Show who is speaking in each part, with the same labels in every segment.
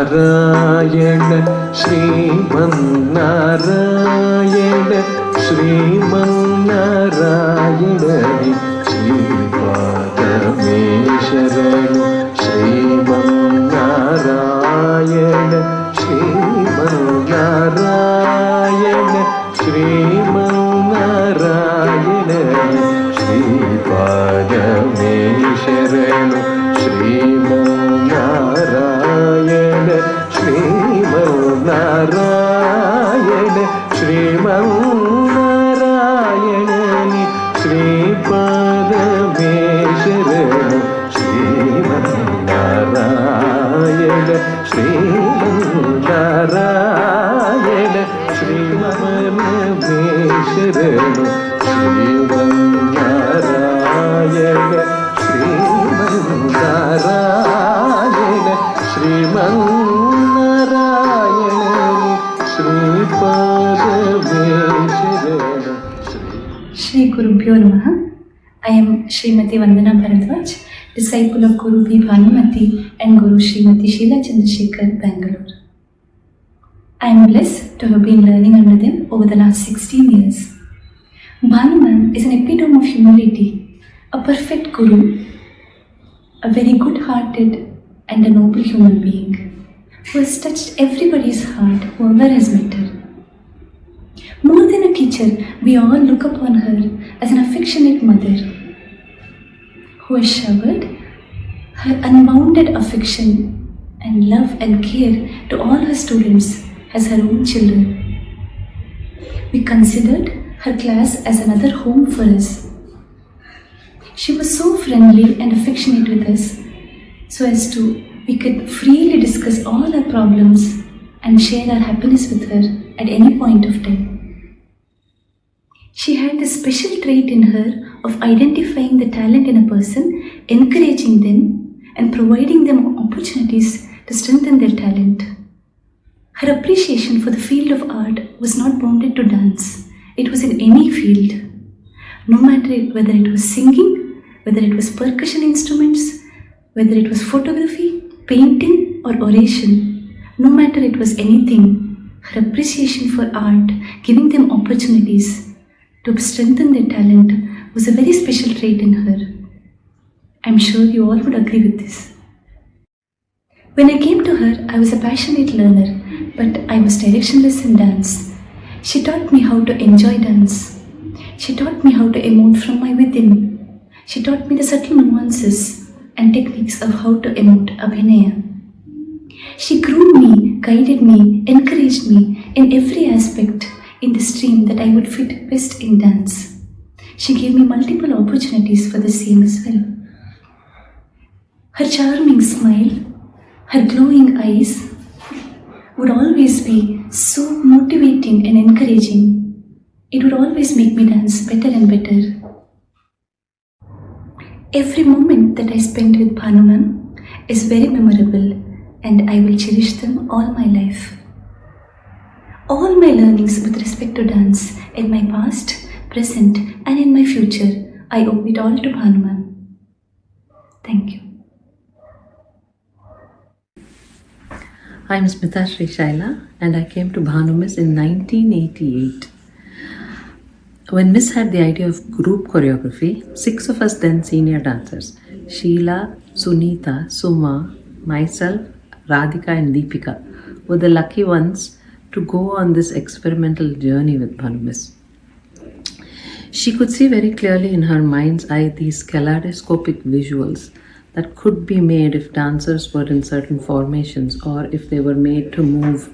Speaker 1: Sriman Narayana Sriman Narayana श्रीपादमे शरणु Sriman Narayana Sriman Narayana Sriman Narayana श्रीपादमे शरणु Sriman Narayana Sriman Narayana Sriman Narayana श्रीपादमे शरणु Sriman Narayana Sriman Narayana Sriman Narayana शरणु Sriman Narayana Sriman Narayana Sriman Narayana श्रीपादमे शरणु.
Speaker 2: Shri Gurubhyo Namaha. I am Srimati Vandana Bharadwaj, disciple of Guru B. Bhanumati and Guru Srimati Sheila Chandrasekhar, Bangalore. I am blessed to have been learning under them over the last 16 years. Bhanumam is an epitome of humility, a perfect Guru, a very good-hearted and a noble human being who has touched everybody's heart whoever has met her. More than a teacher, we all look upon her as an affectionate mother who has showered her unbounded affection and love and care to all her students as her own children. We considered her class as another home for us. She was so friendly and affectionate with us so as to we could freely discuss all our problems and share our happiness with her at any point of time. She had this special trait in her of identifying the talent in a person, encouraging them and providing them opportunities to strengthen their talent. Her appreciation for the field of art was not bounded to dance. It was in any field. No matter whether it was singing, whether it was percussion instruments, whether it was photography, painting or oration, no matter it was anything, her appreciation for art, giving them opportunities to strengthen their talent was a very special trait in her. I'm sure you all would agree with this. When I came to her, I was a passionate learner, but I was directionless in dance. She taught me how to enjoy dance. She taught me how to emote from my within. She taught me the subtle nuances and techniques of how to emote abhinaya. She groomed me, guided me, encouraged me in every aspect in the stream that I would fit best in dance. She gave me multiple opportunities for the same as well. Her charming smile, her glowing eyes would always be so motivating and encouraging. It would always make me dance better and better. Every moment that I spent with Bhanumam is very memorable and I will cherish them all my life. All my learnings with respect to dance in my past, present and in my future, I owe it all to Bhanumam. Thank you.
Speaker 3: I'm Smita Srishala and I came to Bhanumis in 1988. When Miss had the idea of group choreography, 6 of us then senior dancers, Sheila, Sunita, Suma, myself, Radhika and Deepika, were the lucky ones to go on this experimental journey with Bhanumis. She could see very clearly in her mind's eye these kaleidoscopic visuals that could be made if dancers were in certain formations or if they were made to move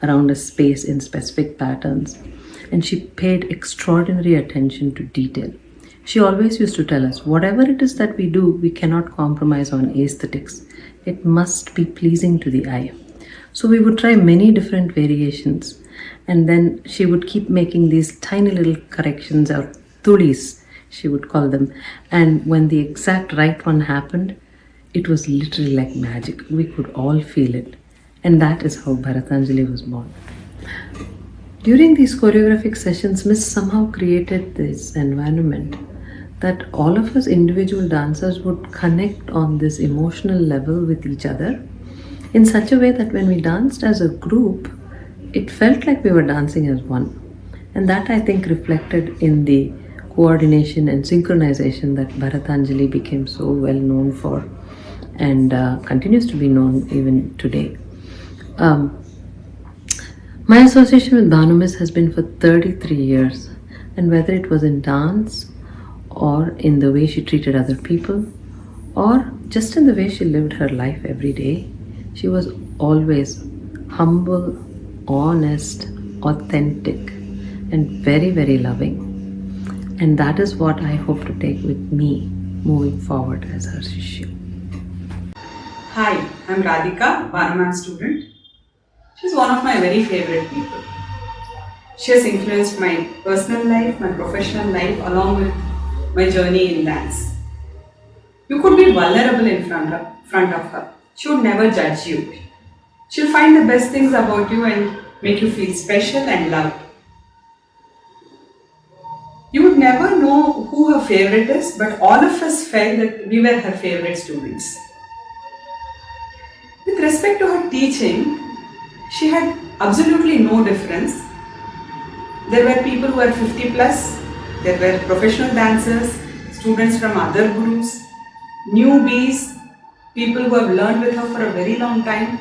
Speaker 3: around a space in specific patterns. And she paid extraordinary attention to detail. She always used to tell us, whatever it is that we do, we cannot compromise on aesthetics. It must be pleasing to the eye. So we would try many different variations and then she would keep making these tiny little corrections, or tulis, she would call them. And when the exact right one happened, it was literally like magic. We could all feel it. And that is how Bharatanjali was born. During these choreographic sessions, Miss somehow created this environment that all of us individual dancers would connect on this emotional level with each other in such a way that when we danced as a group, it felt like we were dancing as one. And that, I think, reflected in the coordination and synchronization that Bharatanjali became so well known for, and continues to be known even today. My association with Bhanumis has been for 33 years, and whether it was in dance or in the way she treated other people or just in the way she lived her life every day, she was always humble, honest, authentic, and very, very loving. And that is what I hope to take with me moving forward as her Shishya.
Speaker 4: Hi, I'm Radhika, Bhanumati student. She's one of my very favorite people. She has influenced my personal life, my professional life, along with my journey in dance. You could be vulnerable in front of her. She would never judge you. She'll find the best things about you and make you feel special and loved. You would never know who her favorite is, but all of us felt that we were her favorite students. With respect to her teaching, she had absolutely no difference. There were people who were 50 plus, there were professional dancers, students from other groups, newbies, people who have learned with her for a very long time.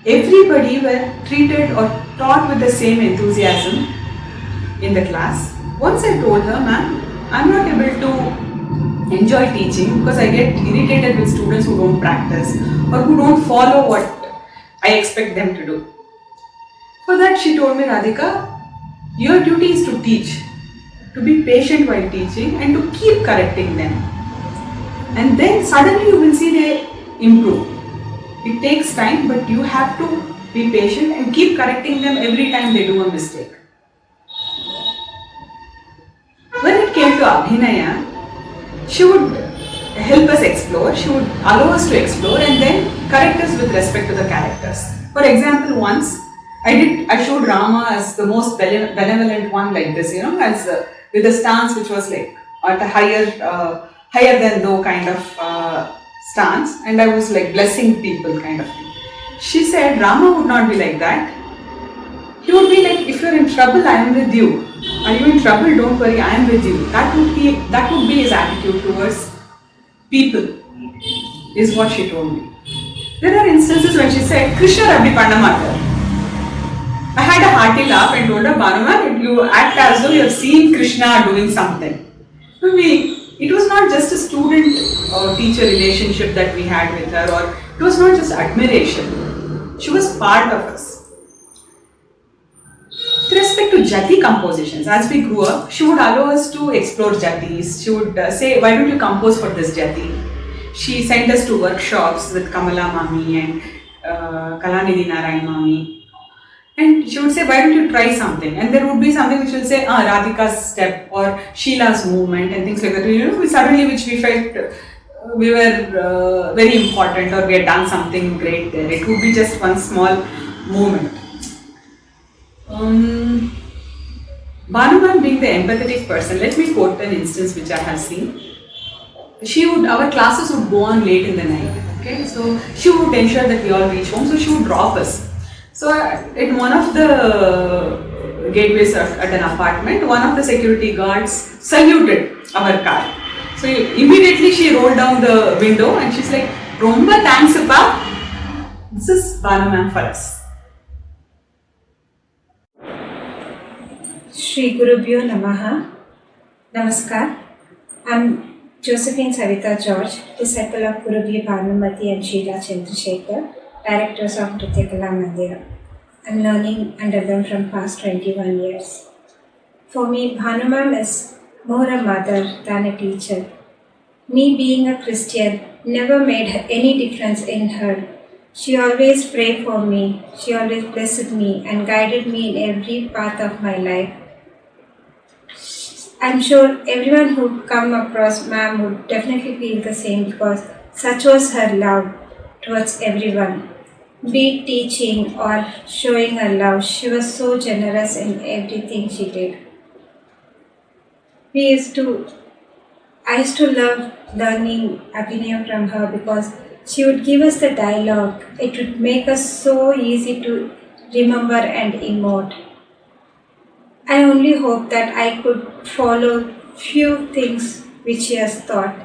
Speaker 4: Everybody were treated or taught with the same enthusiasm in the class. Once I told her, ma'am, I'm not able to enjoy teaching because I get irritated with students who don't practice or who don't follow what I expect them to do. For that she told me, Radhika, your duty is to teach, to be patient while teaching and to keep correcting them. And then suddenly you will see they improve. It takes time, but you have to be patient and keep correcting them every time they do a mistake. When it came to Abhinaya, she would help us explore, she would allow us to explore and then correct us with respect to the characters. For example, once I showed Rama as the most benevolent one like this, as with a stance which was like at a higher than low kind of stance, and I was like blessing people kind of thing. She said Rama would not be like that. He would be like, if you're in trouble, I am with you. Are you in trouble? Don't worry, I am with you. That would be his attitude towards people, is what she told me. There are instances when she said, Krishna Rabbi Pandamata. I had a hearty laugh and told her, Bhanumati, you act as though you have seen Krishna doing something. It was not just a student or teacher relationship that we had with her, or it was not just admiration. She was part of us. With respect to jati compositions, as we grew up, she would allow us to explore jatis. She would say, why don't you compose for this jati? She sent us to workshops with Kamala Mami and Kalanidhi Narayan Mami. And she would say, why don't you try something? And there would be something which will say, Radhika's step or Sheila's movement and things like that. Which we felt we were very important, or we had done something great there. It would be just one small movement. Bhanumati being the empathetic person, let me quote an instance which I have seen. Our classes would go on late in the night. Okay, so she would ensure that we all reach home. So she would drop us. So in one of the gateways at an apartment, one of the security guards saluted our car. So immediately she rolled down the window and she's like, Romba thanks appa. This is Bhanumati for us.
Speaker 5: Shri Gurubhyo Namaha. Namaskar. I'm Josephine Savita George, disciple of Gurubhi Bhanumati and Srila Chandrasekhar, directors of Nrityakala Mandira. I'm learning under them from past 21 years. For me, Bhanumati is more a mother than a teacher. Me being a Christian never made any difference in her. She always prayed for me, she always blessed me and guided me in every path of my life. I'm sure everyone who come across ma'am would definitely feel the same, because such was her love towards everyone. Be it teaching or showing her love, she was so generous in everything she did. I used to love learning Abhinaya from her, because She would give us the dialogue. It would make us so easy to remember and emote. I only hope that I could follow few things which she has taught.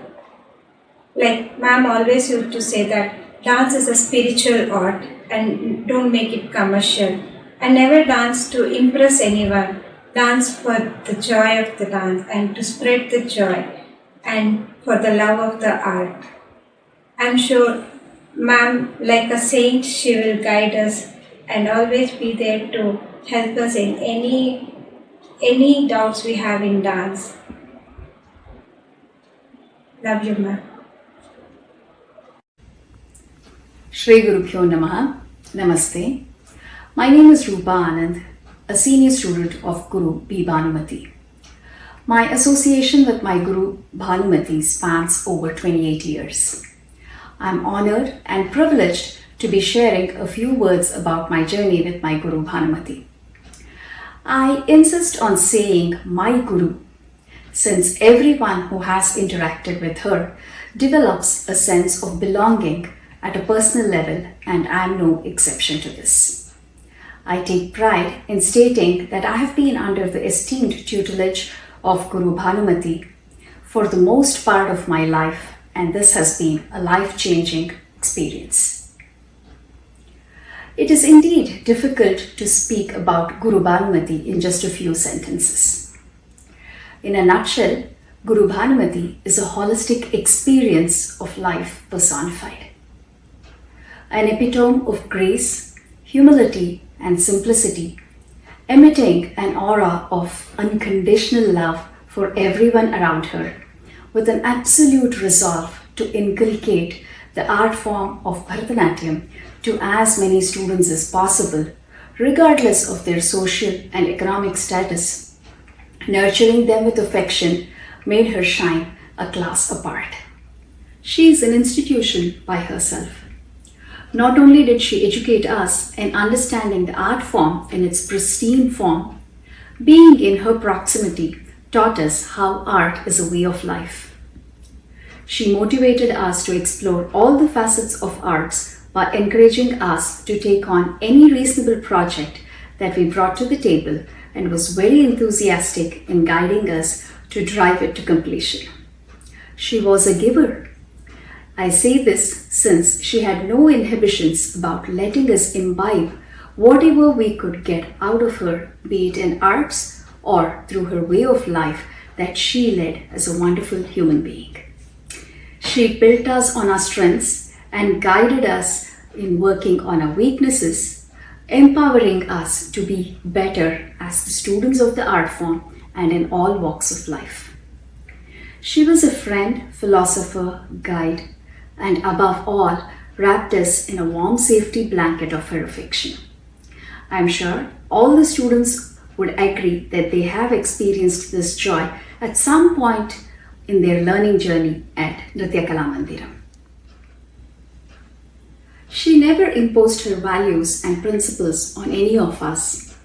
Speaker 5: Like ma'am always used to say that dance is a spiritual art and don't make it commercial. I never dance to impress anyone. Dance for the joy of the dance and to spread the joy and for the love of the art. I'm sure ma'am, like a saint, she will guide us and always be there to help us in any doubts we have in dance. Love you, ma'am.
Speaker 6: Shri Gurubhyo Namaha. Namaste. My name is Rupa Anand, a senior student of Guru B. Bhanumati. My association with my Guru Bhanumati spans over 28 years. I'm honored and privileged to be sharing a few words about my journey with my Guru Bhanumati. I insist on saying my Guru, since everyone who has interacted with her develops a sense of belonging at a personal level, and I am no exception to this. I take pride in stating that I have been under the esteemed tutelage of Guru Bhanumati for the most part of my life, and this has been a life-changing experience. It is indeed difficult to speak about Guru Bhanumati in just a few sentences. In a nutshell, Guru Bhanumati is a holistic experience of life personified. An epitome of grace, humility, and simplicity, emitting an aura of unconditional love for everyone around her, with an absolute resolve to inculcate the art form of Bharatanatyam to as many students as possible, regardless of their social and economic status. Nurturing them with affection made her shine a class apart. She is an institution by herself. Not only did she educate us in understanding the art form in its pristine form, being in her proximity taught us how art is a way of life. She motivated us to explore all the facets of arts by encouraging us to take on any reasonable project that we brought to the table, and was very enthusiastic in guiding us to drive it to completion. She was a giver. I say this since she had no inhibitions about letting us imbibe whatever we could get out of her, be it in arts or through her way of life that she led as a wonderful human being. She built us on our strengths and guided us in working on our weaknesses, empowering us to be better as the students of the art form and in all walks of life. She was a friend, philosopher, guide, and above all, wrapped us in a warm safety blanket of her affection. I am sure all the students would agree that they have experienced this joy at some point in their learning journey at Nritya Kala Mandiram. She never imposed her values and principles on any of us.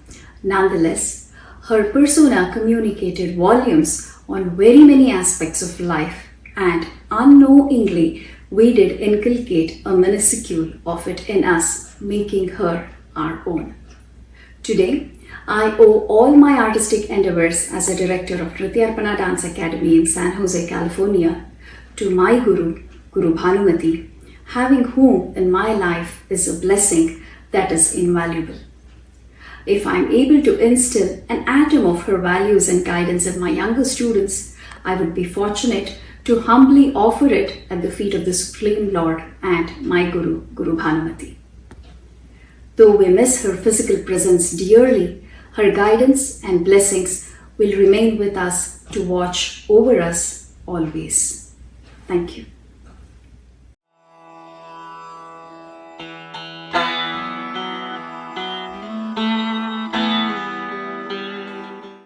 Speaker 6: Nonetheless, her persona communicated volumes on very many aspects of life, and unknowingly we did inculcate a minuscule of it in us, making her our own. Today, I owe all my artistic endeavors as a director of Nrityarpana Dance Academy in San Jose, California, to my Guru, Guru Bhanumati, having whom in my life is a blessing that is invaluable. If I am able to instill an atom of her values and guidance in my younger students, I would be fortunate to humbly offer it at the feet of the Supreme Lord and my Guru, Guru Bhanumati. Though we miss her physical presence dearly, her guidance and blessings will remain with us to watch over us always. Thank you.